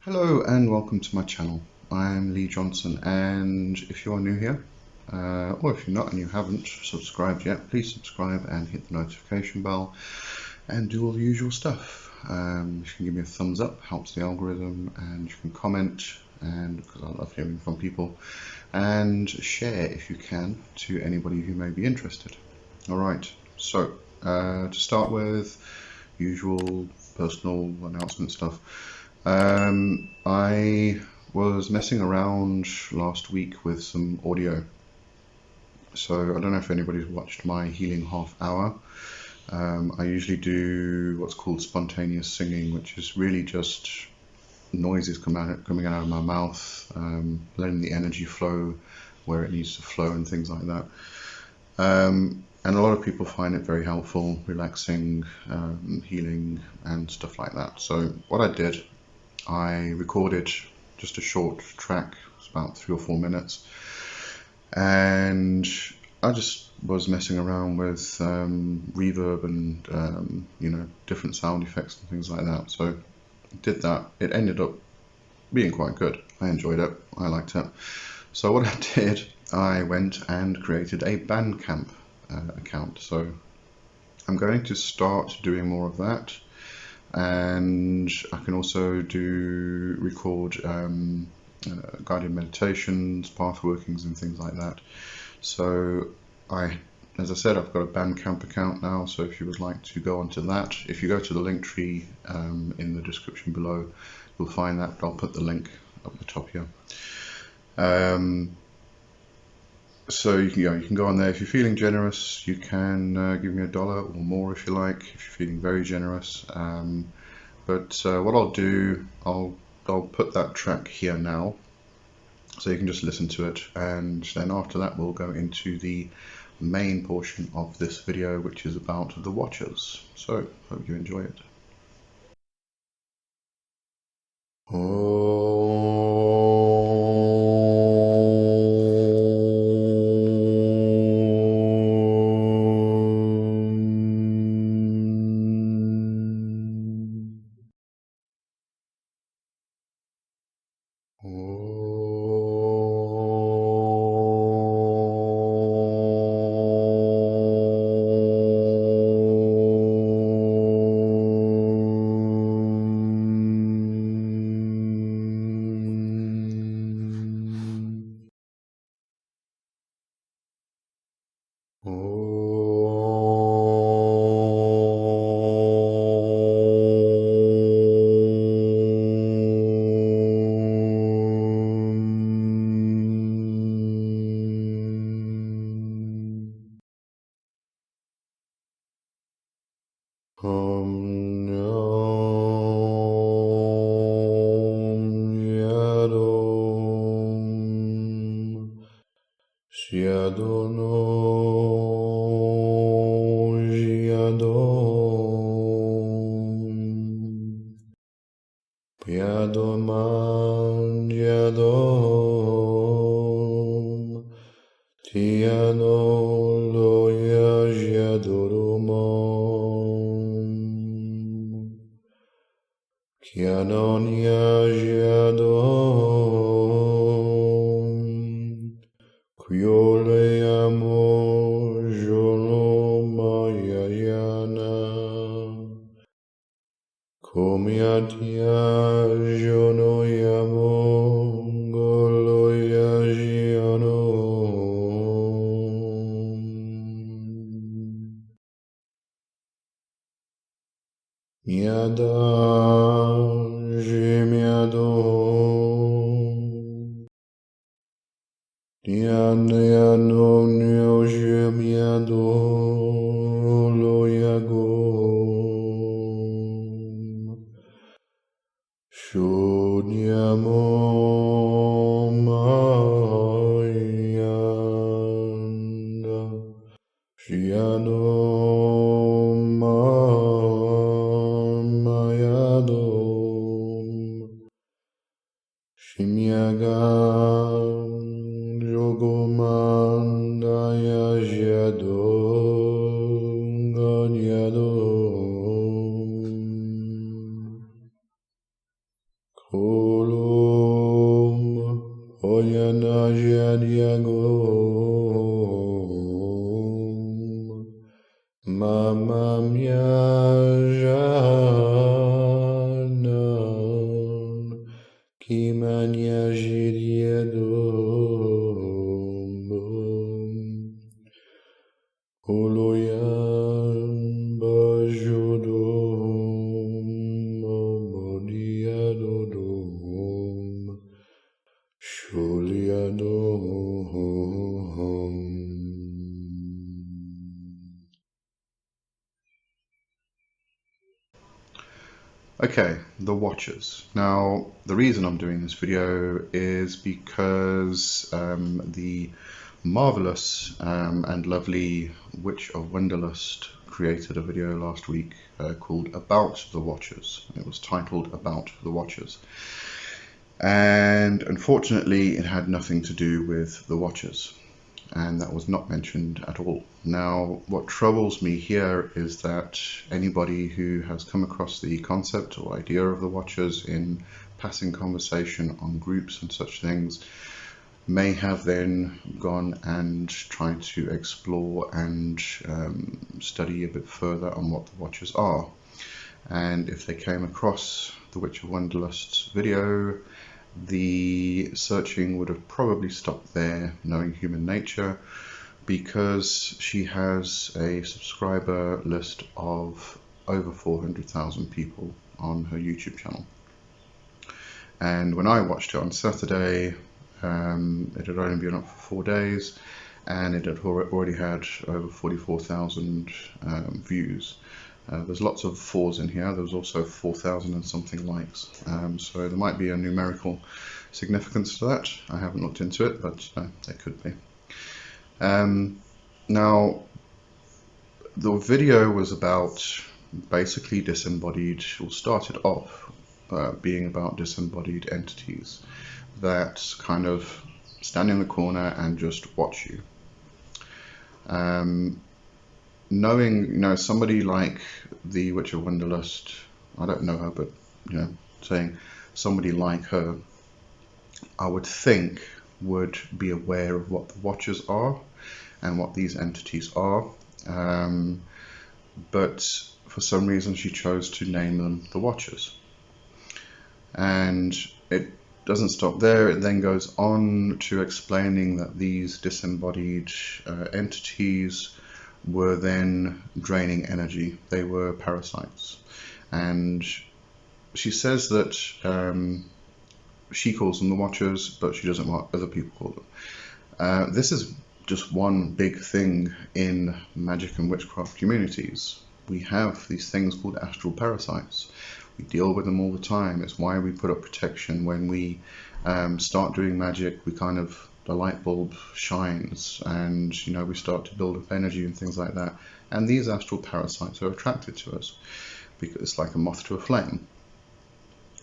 Hello and welcome to my channel. I'm Lee Johnson, and if you are new here, or if you're not and you haven't subscribed yet, please subscribe and hit the notification bell and do all the usual stuff. You can give me a thumbs up, helps the algorithm, and you can comment, and because I love hearing from people, and share if you can to anybody who may be interested. Alright, so to start with, usual personal announcement stuff. I was messing around last week with some audio. So I don't know if anybody's watched my healing half hour. I usually do what's called spontaneous singing, which is really just noises coming out of my mouth, letting the energy flow where it needs to flow and things like that. And a lot of people find it very helpful, relaxing, healing and stuff like that. So what I did, I recorded just a short track, it's about 3 or 4 minutes, and I just was messing around with reverb and different sound effects and things like that. So I did that. It ended up being quite good. I enjoyed it. I liked it. So what I did, I went and created a Bandcamp account. So I'm going to start doing more of that. And I can also record guided meditations, path workings and things like that. So as I said, I've got a Bandcamp account now, so if you would like to go onto that, if you go to the link tree in the description below, you'll find that. I'll put the link up the top here. So you can go on there. If you're feeling generous, you can give me $1 or more if you like, if you're feeling very generous. But what I'll do, I'll put that track here now, so you can just listen to it, and then after that we'll go into the main portion of this video, which is about the Watchers. So hope you enjoy it. Holom Onyanajadiagom Mamamyajanan Kimanyajiriadom Holoyan Bajodom Modiadodom Sholiadom. Okay, the Watchers. Now, the reason I'm doing this video is because the marvelous and lovely Witch of Wenderlust created a video last week called About the Watchers. It was titled About the Watchers. And unfortunately, it had nothing to do with the Watchers. And that was not mentioned at all. Now, what troubles me here is that anybody who has come across the concept or idea of the Watchers in passing conversation on groups and such things may have then gone and tried to explore and study a bit further on what the Watchers are. And if they came across the Witch of Wenderlust's video, the searching would have probably stopped there, knowing human nature, because she has a subscriber list of over 400,000 people on her YouTube channel. And when I watched it on Saturday, it had only been up for 4 days, and it had already had over 44,000 views. There's lots of 4s in here. There's also 4,000 and something likes. So there might be a numerical significance to that. I haven't looked into it, but there could be. Now, the video was about basically disembodied, or started off being about disembodied entities that kind of stand in the corner and just watch you. Knowing, somebody like the Witch of Wenderlust, I don't know her, but, saying somebody like her, I would think would be aware of what the Watchers are and what these entities are. But for some reason she chose to name them the Watchers. And it doesn't stop there. It then goes on to explaining that these disembodied entities were then draining energy. They were parasites. And she says that she calls them the Watchers, but she doesn't want other people call them. This is just one big thing in magic and witchcraft communities. We have these things called astral parasites. We deal with them all the time. It's why we put up protection. When we start doing magic, the light bulb shines, and we start to build up energy and things like that. And these astral parasites are attracted to us because it's like a moth to a flame.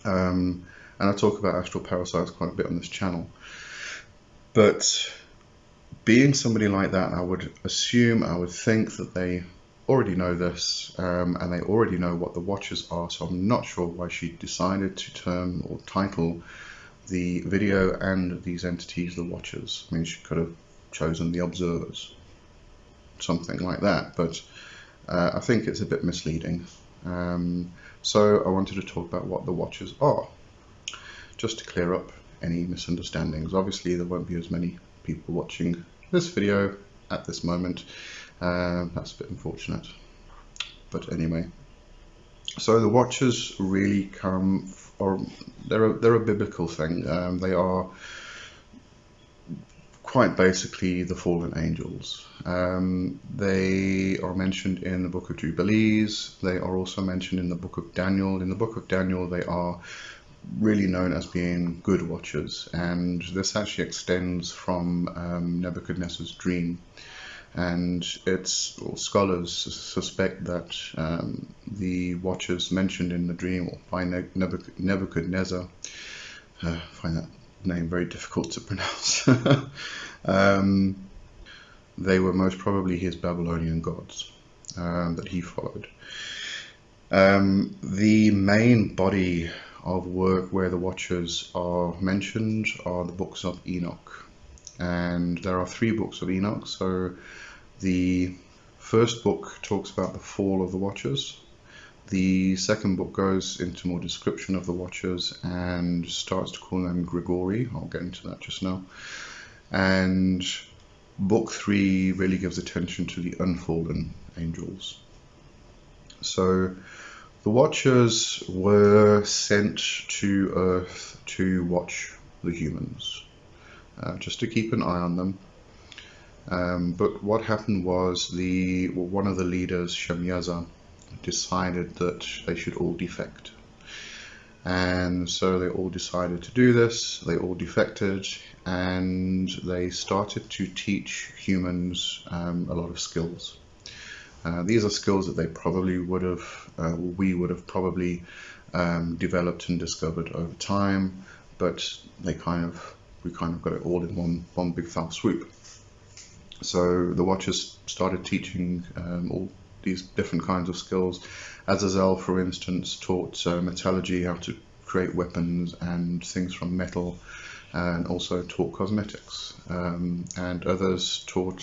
And I talk about astral parasites quite a bit on this channel. But being somebody like that, I would think that they already know this, and they already know what the Watchers are. So I'm not sure why she decided to term or title the video and these entities the Watchers. I mean, she could have chosen the Observers, something like that, but I think it's a bit misleading. So I wanted to talk about what the Watchers are, just to clear up any misunderstandings. Obviously there won't be as many people watching this video at this moment. That's a bit unfortunate, but anyway. So the Watchers really they're a biblical thing. They are quite basically the fallen angels. They are mentioned in the Book of Jubilees. They are also mentioned in the Book of Daniel. In the Book of Daniel, they are really known as being good Watchers, and this actually extends from Nebuchadnezzar's dream. And scholars suspect that the Watchers mentioned in the dream by Nebuchadnezzar, I find that name very difficult to pronounce, they were most probably his Babylonian gods that he followed. The main body of work where the Watchers are mentioned are the books of Enoch. And there are 3 books of Enoch. So the first book talks about the fall of the Watchers. The second book goes into more description of the Watchers and starts to call them Grigori. I'll get into that just now. And book 3 really gives attention to the unfallen angels. So the Watchers were sent to Earth to watch the humans, just to keep an eye on them. But what happened was one of the leaders, Shamyaza, decided that they should all defect. And so they all decided to do this. They all defected, and they started to teach humans a lot of skills. These are skills that they probably we would have probably developed and discovered over time, but we kind of got it all in one big foul swoop. So the Watchers started teaching all these different kinds of skills. Azazel, for instance, taught metallurgy, how to create weapons and things from metal, and also taught cosmetics. And others taught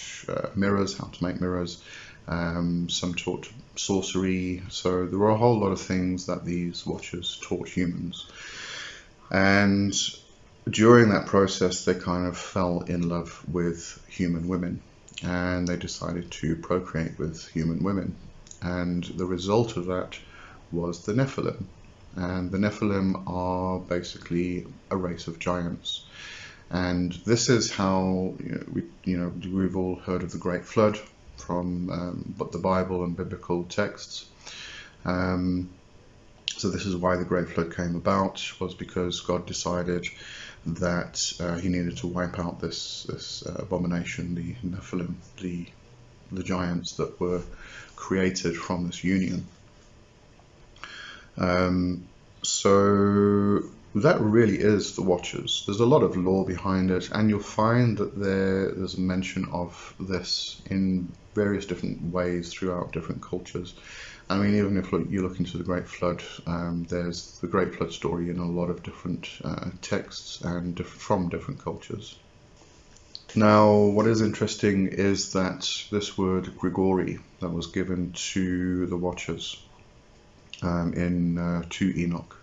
mirrors, how to make mirrors. Some taught sorcery. So there were a whole lot of things that these Watchers taught humans. And during that process, they kind of fell in love with human women, and they decided to procreate with human women. And the result of that was the Nephilim. And the Nephilim are basically a race of giants. And this is how we've all heard of the Great Flood from the Bible and biblical texts. So this is why the Great Flood came about, was because God decided that he needed to wipe out this abomination, the Nephilim, the giants that were created from this union. So that really is the Watchers. There's a lot of lore behind it, and you'll find that there's a mention of this in various different ways throughout different cultures. I mean, even if you look into the Great Flood, there's the Great Flood story in a lot of different texts and from different cultures. Now, what is interesting is that this word Grigori that was given to the Watchers to Enoch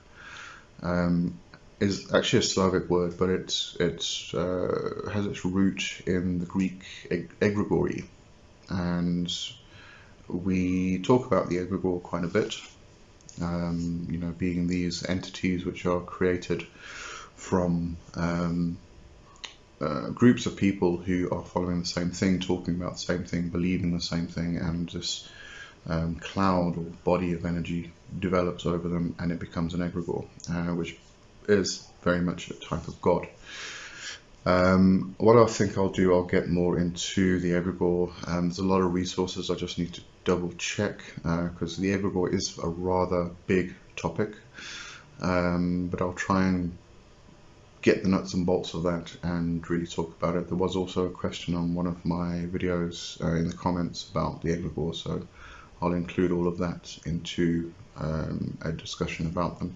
is actually a Slavic word, but it has its root in the Greek egregori, and we talk about the egregore quite a bit, being these entities which are created from groups of people who are following the same thing, talking about the same thing, believing the same thing, and this cloud or body of energy develops over them, and it becomes an egregore, which is very much a type of God. What I think I'll do, I'll get more into the egregore. There's a lot of resources, I just need to double check, because the egregore is a rather big topic, but I'll try and get the nuts and bolts of that and really talk about it. There was also a question on one of my videos in the comments about the egregore, so I'll include all of that into a discussion about them.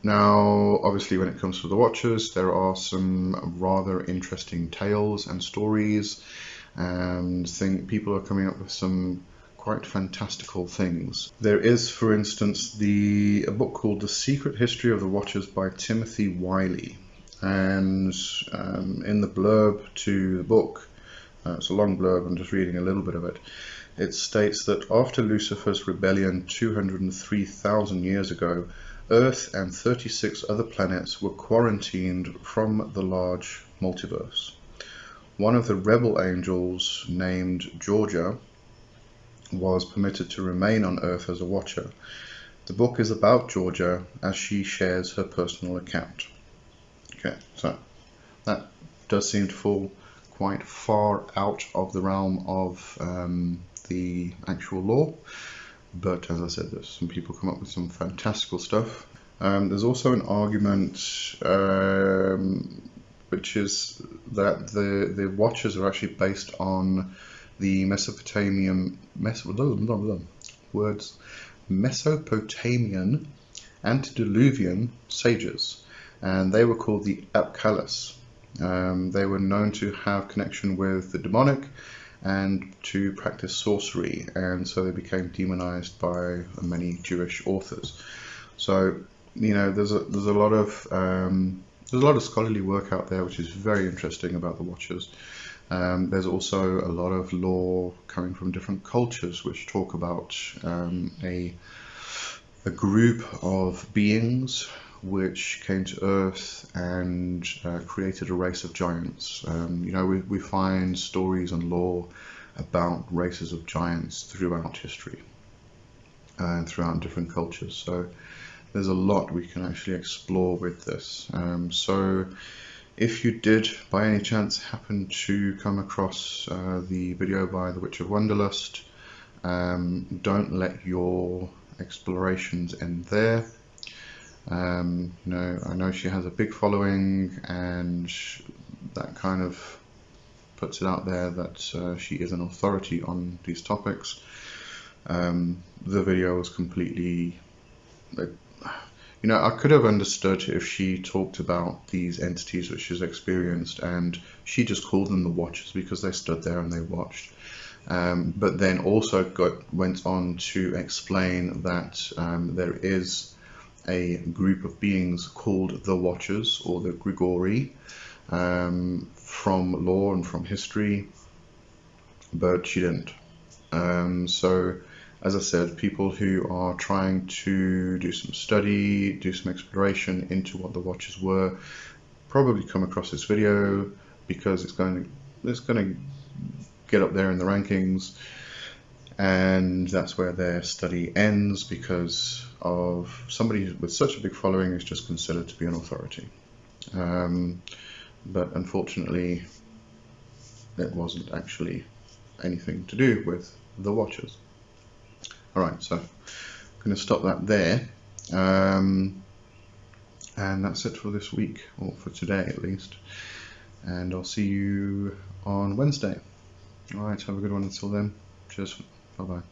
Now, obviously, when it comes to the Watchers, there are some rather interesting tales and stories, and people are coming up with some quite fantastical things. There is, for instance, a book called The Secret History of the Watchers by Timothy Wiley, and in the blurb to the book, it's a long blurb, I'm just reading a little bit of it. It states that after Lucifer's rebellion 203,000 years ago, Earth and 36 other planets were quarantined from the large multiverse. One of the rebel angels, named Georgia, was permitted to remain on Earth as a Watcher. The book is about Georgia as she shares her personal account. Okay, so that does seem to fall quite far out of the realm of the actual lore, but as I said, there's some people come up with some fantastical stuff. There's also an argument which is that the Watchers are actually based on the Mesopotamian antediluvian sages, and they were called the Apkallis. They were known to have connection with the demonic and to practice sorcery, and so they became demonized by many Jewish authors. So, you know, there's a lot of scholarly work out there which is very interesting about the Watchers. There's also a lot of lore coming from different cultures which talk about a group of beings which came to Earth and created a race of giants. You know, we find stories and lore about races of giants throughout history and throughout different cultures. So there's a lot we can actually explore with this. So if you did by any chance happen to come across the video by The Witch of Wonderlust, don't let your explorations end there. You know, I know she has a big following, and that kind of puts it out there that she is an authority on these topics. The video was completely, you know, I could have understood if she talked about these entities which she's experienced and she just called them the Watchers because they stood there and they watched. But then also went on to explain that there is a group of beings called the Watchers, or the Grigori, from lore and from history, but she didn't. So, as I said, people who are trying to do some study, do some exploration into what the Watchers were, probably come across this video because it's going to get up there in the rankings, and that's where their study ends, because of somebody with such a big following is just considered to be an authority. But unfortunately, it wasn't actually anything to do with the Watchers. Alright, so I'm going to stop that there. And that's it for this week, or for today at least. And I'll see you on Wednesday. Alright, have a good one until then. Cheers. Bye bye.